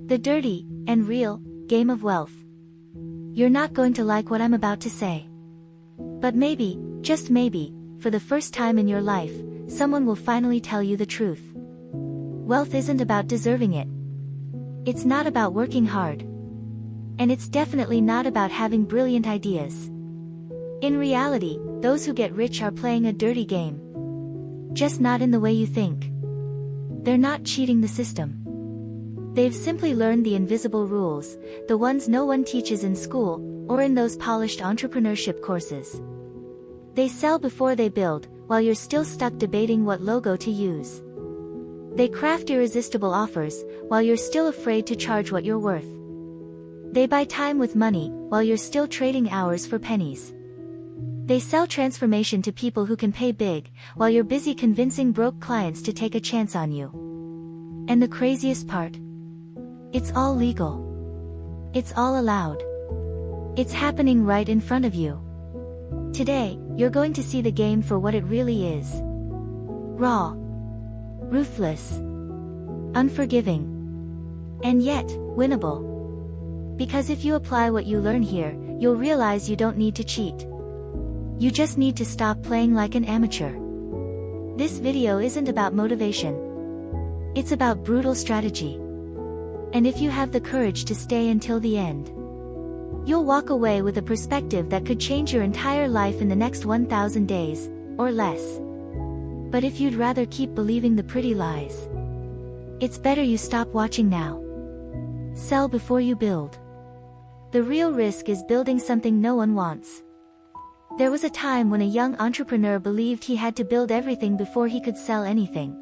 The dirty and real game of wealth. You're not going to like what I'm about to say. But maybe, just maybe, for the first time in your life, someone will finally tell you the truth. Wealth isn't about deserving it. It's not about working hard. And it's definitely not about having brilliant ideas. In reality, those who get rich are playing a dirty game. Just not in the way you think. They're not cheating the system. They've simply learned the invisible rules, the ones no one teaches in school, or in those polished entrepreneurship courses. They sell before they build, while you're still stuck debating what logo to use. They craft irresistible offers, while you're still afraid to charge what you're worth. They buy time with money, while you're still trading hours for pennies. They sell transformation to people who can pay big, while you're busy convincing broke clients to take a chance on you. And the craziest part? It's all legal. It's all allowed. It's happening right in front of you. Today, you're going to see the game for what it really is. Raw. Ruthless. Unforgiving. And yet, winnable. Because if you apply what you learn here, you'll realize you don't need to cheat. You just need to stop playing like an amateur. This video isn't about motivation. It's about brutal strategy. And if you have the courage to stay until the end, you'll walk away with a perspective that could change your entire life in the next 1,000 days, or less. But if you'd rather keep believing the pretty lies, it's better you stop watching now. Sell before you build. The real risk is building something no one wants. There was a time when a young entrepreneur believed he had to build everything before he could sell anything.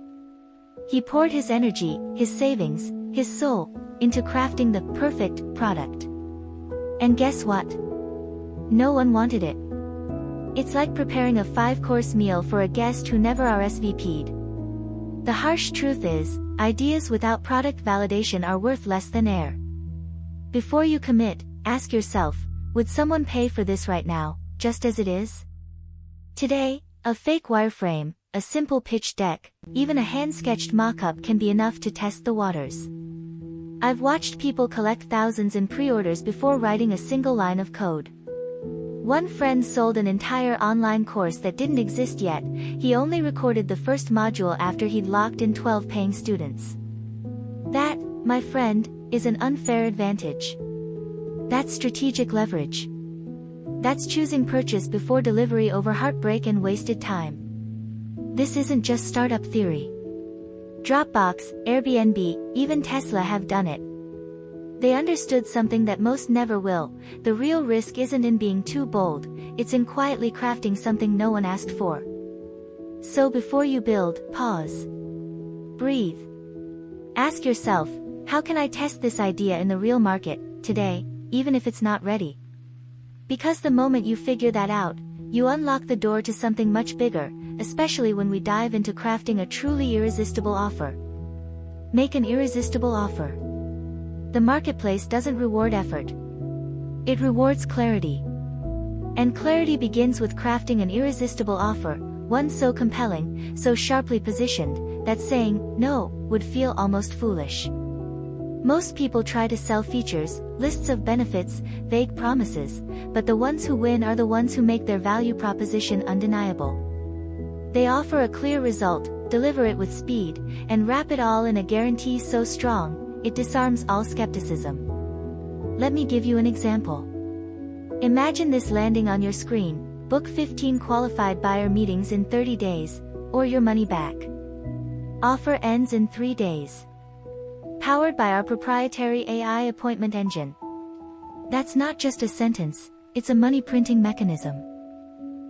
He poured his energy, his savings, his soul, into crafting the perfect product. And guess what? No one wanted it. It's like preparing a 5-course meal for a guest who never RSVP'd. The harsh truth is, ideas without product validation are worth less than air. Before you commit, ask yourself, would someone pay for this right now, just as it is? Today, a fake wireframe, a simple pitch deck, even a hand-sketched mock-up can be enough to test the waters. I've watched people collect thousands in pre-orders before writing a single line of code. One friend sold an entire online course that didn't exist yet. He only recorded the first module after he'd locked in 12 paying students. That, my friend, is an unfair advantage. That's strategic leverage. That's choosing purchase before delivery over heartbreak and wasted time. This isn't just startup theory. Dropbox, Airbnb, even Tesla have done it. They understood something that most never will. The real risk isn't in being too bold, it's in quietly crafting something no one asked for. So before you build, pause. Breathe. Ask yourself, how can I test this idea in the real market, today, even if it's not ready? Because the moment you figure that out, you unlock the door to something much bigger, especially when we dive into crafting a truly irresistible offer. Make an irresistible offer. The marketplace doesn't reward effort. It rewards clarity. And clarity begins with crafting an irresistible offer, one so compelling, so sharply positioned, that saying no would feel almost foolish. Most people try to sell features, lists of benefits, vague promises, but the ones who win are the ones who make their value proposition undeniable. They offer a clear result, deliver it with speed, and wrap it all in a guarantee so strong, it disarms all skepticism. Let me give you an example. Imagine this landing on your screen: book 15 qualified buyer meetings in 30 days, or your money back. Offer ends in 3 days. Powered by our proprietary AI appointment engine. That's not just a sentence, it's a money printing mechanism.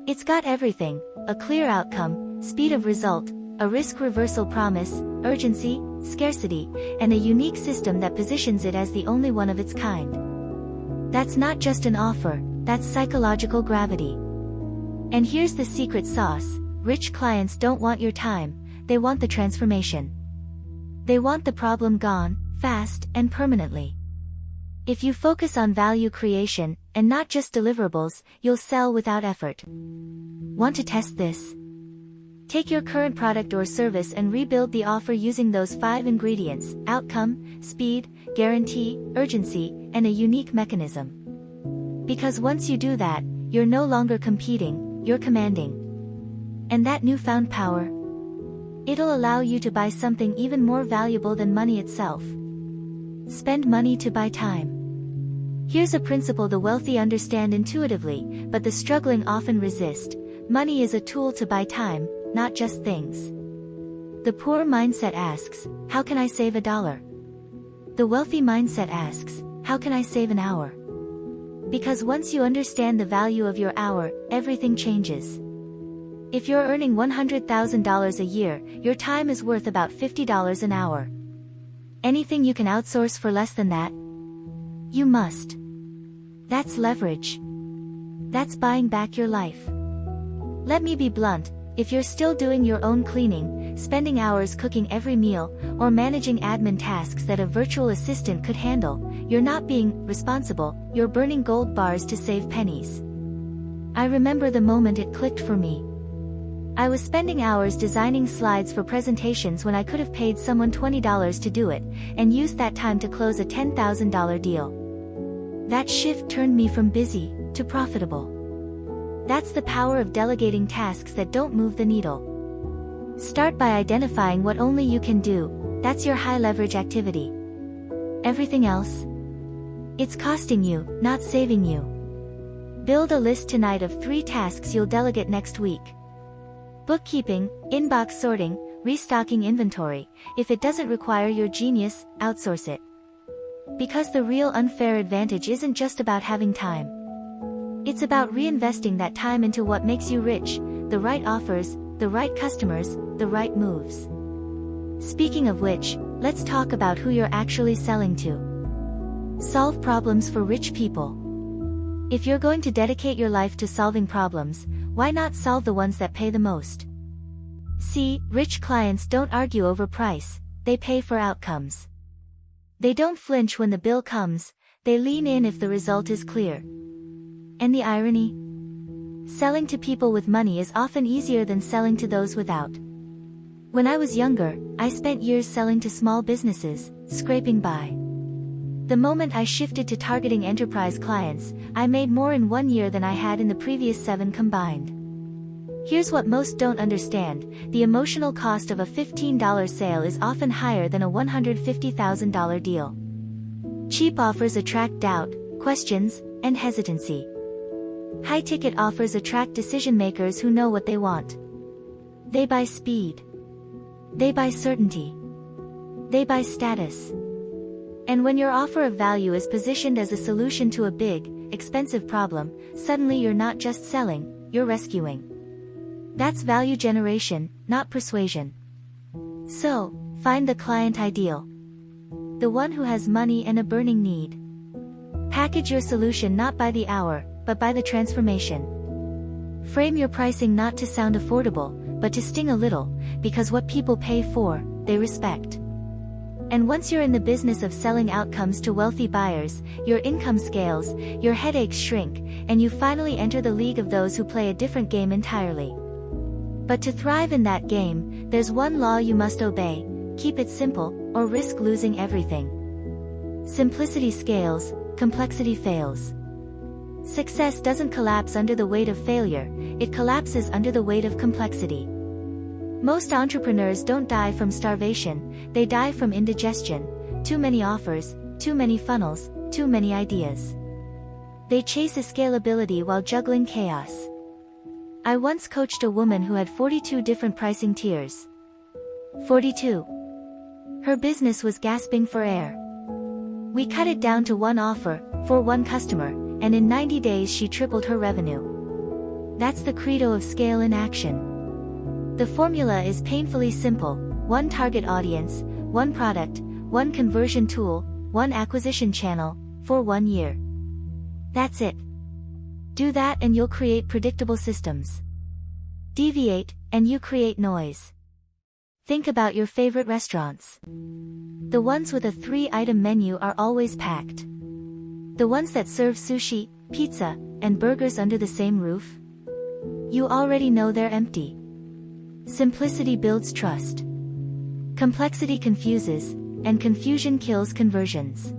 It's got everything: a clear outcome, speed of result, a risk reversal promise, urgency, scarcity, and a unique system that positions it as the only one of its kind. That's not just an offer, that's psychological gravity. And here's the secret sauce: rich clients don't want your time, they want the transformation. They want the problem gone, fast, and permanently. If you focus on value creation, and not just deliverables, you'll sell without effort. Want to test this? Take your current product or service and rebuild the offer using those 5 ingredients: outcome, speed, guarantee, urgency, and a unique mechanism. Because once you do that, you're no longer competing, you're commanding. And that newfound power, it'll allow you to buy something even more valuable than money itself. Spend money to buy time. Here's a principle the wealthy understand intuitively, but the struggling often resist. Money is a tool to buy time, not just things. The poor mindset asks, how can I save $1? The wealthy mindset asks, how can I save an hour? Because once you understand the value of your hour, everything changes. If you're earning $100,000 a year, your time is worth about $50 an hour. Anything you can outsource for less than that, you must. That's leverage. That's buying back your life. Let me be blunt, if you're still doing your own cleaning, spending hours cooking every meal, or managing admin tasks that a virtual assistant could handle, you're not being responsible, you're burning gold bars to save pennies. I remember the moment it clicked for me. I was spending hours designing slides for presentations when I could have paid someone $20 to do it, and used that time to close a $10,000 deal. That shift turned me from busy to profitable. That's the power of delegating tasks that don't move the needle. Start by identifying what only you can do. That's your high leverage activity. Everything else, it's costing you, not saving you. Build a list tonight of 3 tasks you'll delegate next week. Bookkeeping, inbox sorting, restocking inventory. If it doesn't require your genius, outsource it. Because the real unfair advantage isn't just about having time. It's about reinvesting that time into what makes you rich, the right offers, the right customers, the right moves. Speaking of which, let's talk about who you're actually selling to. Solve problems for rich people. If you're going to dedicate your life to solving problems, why not solve the ones that pay the most? See, rich clients don't argue over price, they pay for outcomes. They don't flinch when the bill comes, they lean in if the result is clear. And the irony? Selling to people with money is often easier than selling to those without. When I was younger, I spent years selling to small businesses, scraping by. The moment I shifted to targeting enterprise clients, I made more in 1 year than I had in the previous 7 combined. Here's what most don't understand, the emotional cost of a $15 sale is often higher than a $150,000 deal. Cheap offers attract doubt, questions, and hesitancy. High-ticket offers attract decision-makers who know what they want. They buy speed. They buy certainty. They buy status. And when your offer of value is positioned as a solution to a big, expensive problem, suddenly you're not just selling, you're rescuing. That's value generation, not persuasion. So, find the client ideal. The one who has money and a burning need. Package your solution not by the hour, but by the transformation. Frame your pricing not to sound affordable, but to sting a little, because what people pay for, they respect. And once you're in the business of selling outcomes to wealthy buyers, your income scales, your headaches shrink, and you finally enter the league of those who play a different game entirely. But to thrive in that game, there's one law you must obey: keep it simple, or risk losing everything. Simplicity scales, complexity fails. Success doesn't collapse under the weight of failure, it collapses under the weight of complexity. Most entrepreneurs don't die from starvation, they die from indigestion, too many offers, too many funnels, too many ideas. They chase a scalability while juggling chaos. I once coached a woman who had 42 different pricing tiers. 42. Her business was gasping for air. We cut it down to one offer, for one customer, and in 90 days she tripled her revenue. That's the Credo of Scale in action. The formula is painfully simple: one target audience, one product, one conversion tool, one acquisition channel, for 1 year. That's it. Do that and you'll create predictable systems. Deviate, and you create noise. Think about your favorite restaurants. The ones with a 3-item menu are always packed. The ones that serve sushi, pizza, and burgers under the same roof? You already know they're empty. Simplicity builds trust. Complexity confuses, and confusion kills conversions.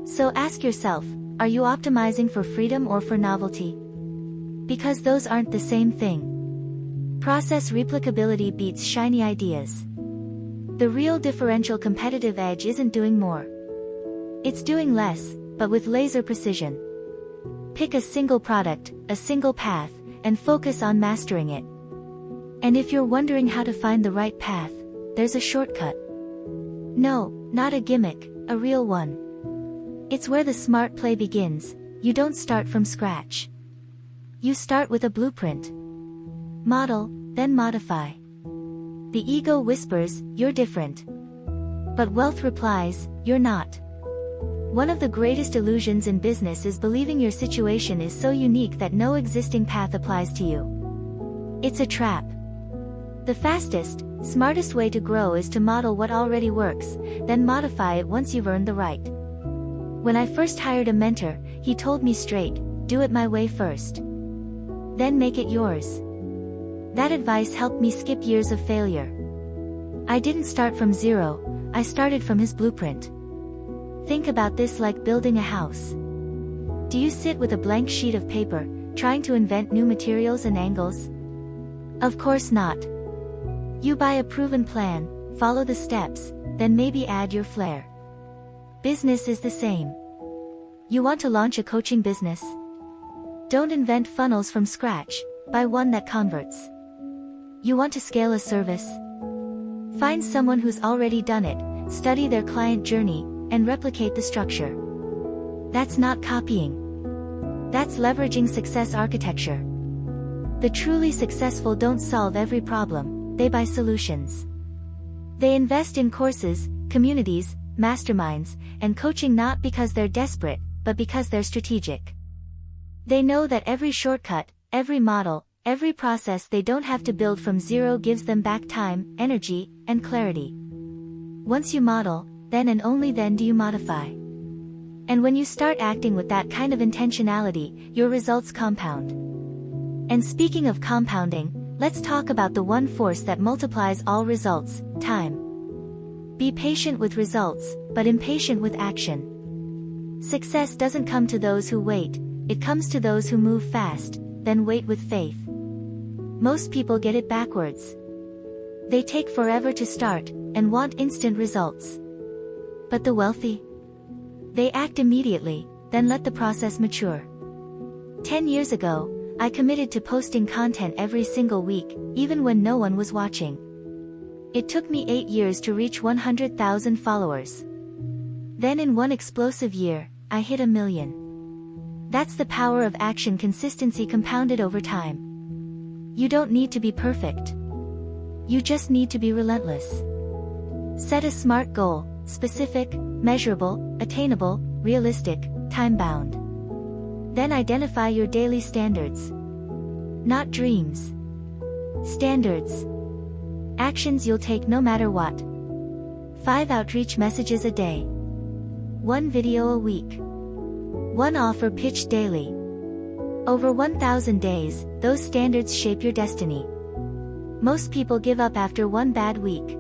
So ask yourself, are you optimizing for freedom or for novelty? Because those aren't the same thing. Process replicability beats shiny ideas. The real differential competitive edge isn't doing more. It's doing less, but with laser precision. Pick a single product, a single path, and focus on mastering it. And if you're wondering how to find the right path, there's a shortcut. No, not a gimmick, a real one. It's where the smart play begins. You don't start from scratch. You start with a blueprint. Model, then modify. The ego whispers, you're different. But wealth replies, you're not. One of the greatest illusions in business is believing your situation is so unique that no existing path applies to you. It's a trap. The fastest, smartest way to grow is to model what already works, then modify it once you've earned the right. When I first hired a mentor, he told me straight, do it my way first. Then make it yours. That advice helped me skip years of failure. I didn't start from zero, I started from his blueprint. Think about this like building a house. Do you sit with a blank sheet of paper, trying to invent new materials and angles? Of course not. You buy a proven plan, follow the steps, then maybe add your flair. Business is the same. You want to launch a coaching business? Don't invent funnels from scratch, buy one that converts. You want to scale a service? Find someone who's already done it, study their client journey, and replicate the structure. That's not copying. That's leveraging success architecture. The truly successful don't solve every problem, they buy solutions. They invest in courses, communities, masterminds, and coaching not because they're desperate, but because they're strategic. They know that every shortcut, every model, every process they don't have to build from zero gives them back time, energy, and clarity. Once you model, then and only then do you modify. And when you start acting with that kind of intentionality, your results compound. And speaking of compounding, let's talk about the one force that multiplies all results, time. Be patient with results, but impatient with action. Success doesn't come to those who wait, it comes to those who move fast, then wait with faith. Most people get it backwards. They take forever to start, and want instant results. But the wealthy? They act immediately, then let the process mature. 10 years ago, I committed to posting content every single week, even when no one was watching. It took me 8 years to reach 100,000 followers. Then in one explosive year, I hit 1 million. That's the power of action, consistency compounded over time. You don't need to be perfect. You just need to be relentless. Set a SMART goal, specific, measurable, attainable, realistic, time-bound. Then identify your daily standards. Not dreams. Standards. Actions you'll take no matter what. 5 outreach messages a day. 1 video a week. 1 offer pitched daily. Over 1,000 days, those standards shape your destiny. Most people give up after 1 bad week.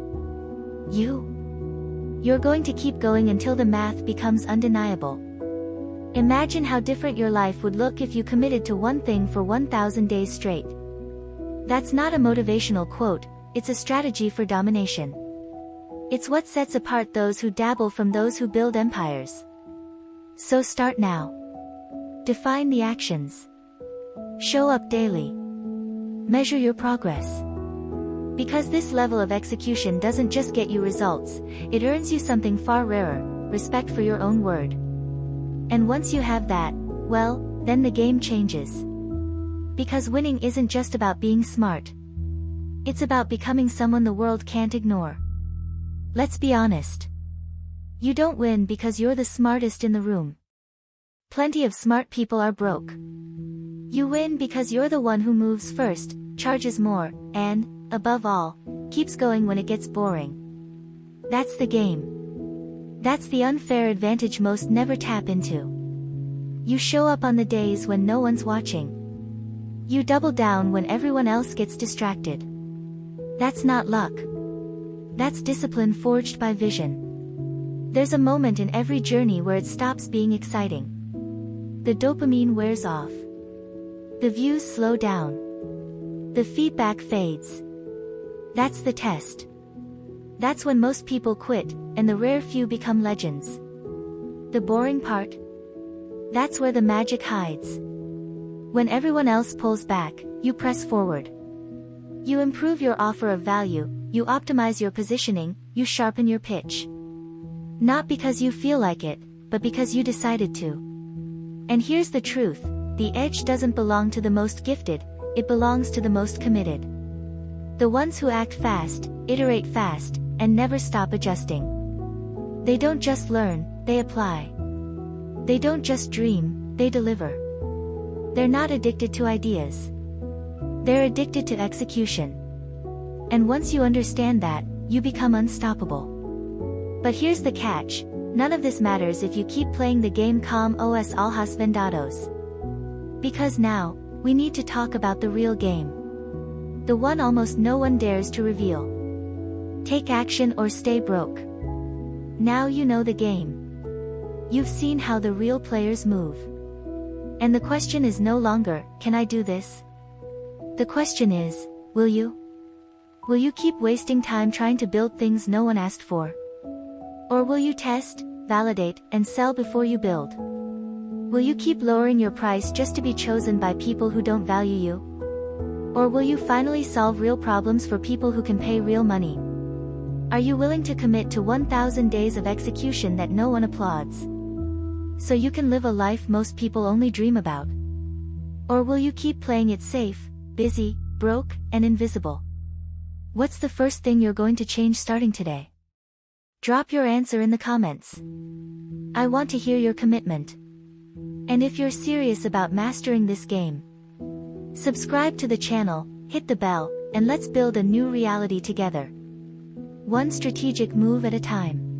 You're going to keep going until the math becomes undeniable. Imagine how different your life would look if you committed to one thing for 1,000 days straight. That's not a motivational quote, it's a strategy for domination. It's what sets apart those who dabble from those who build empires. So start now. Define the actions. Show up daily. Measure your progress. Because this level of execution doesn't just get you results, it earns you something far rarer, respect for your own word. And once you have that, well, then the game changes. Because winning isn't just about being smart. It's about becoming someone the world can't ignore. Let's be honest. You don't win because you're the smartest in the room. Plenty of smart people are broke. You win because you're the one who moves first, charges more, and, above all, keeps going when it gets boring. That's the game. That's the unfair advantage most never tap into. You show up on the days when no one's watching. You double down when everyone else gets distracted. That's not luck. That's discipline forged by vision. There's a moment in every journey where it stops being exciting. The dopamine wears off. The views slow down. The feedback fades. That's the test. That's when most people quit, and the rare few become legends. The boring part? That's where the magic hides. When everyone else pulls back, you press forward. You improve your offer of value, you optimize your positioning, you sharpen your pitch. Not because you feel like it, but because you decided to. And here's the truth, the edge doesn't belong to the most gifted, it belongs to the most committed. The ones who act fast, iterate fast, and never stop adjusting. They don't just learn, they apply. They don't just dream, they deliver. They're not addicted to ideas. They're addicted to execution. And once you understand that, you become unstoppable. But here's the catch, none of this matters if you keep playing the game como os ojos vendados. Because now, we need to talk about the real game. The one almost no one dares to reveal. Take action or stay broke. Now you know the game. You've seen how the real players move. And the question is no longer, can I do this? The question is, will you? Will you keep wasting time trying to build things no one asked for? Or will you test, validate, and sell before you build? Will you keep lowering your price just to be chosen by people who don't value you? Or will you finally solve real problems for people who can pay real money? Are you willing to commit to 1,000 days of execution that no one applauds? So you can live a life most people only dream about? Or will you keep playing it safe, busy, broke, and invisible? What's the first thing you're going to change starting today? Drop your answer in the comments. I want to hear your commitment. And if you're serious about mastering this game, subscribe to the channel, hit the bell, and let's build a new reality together. One strategic move at a time.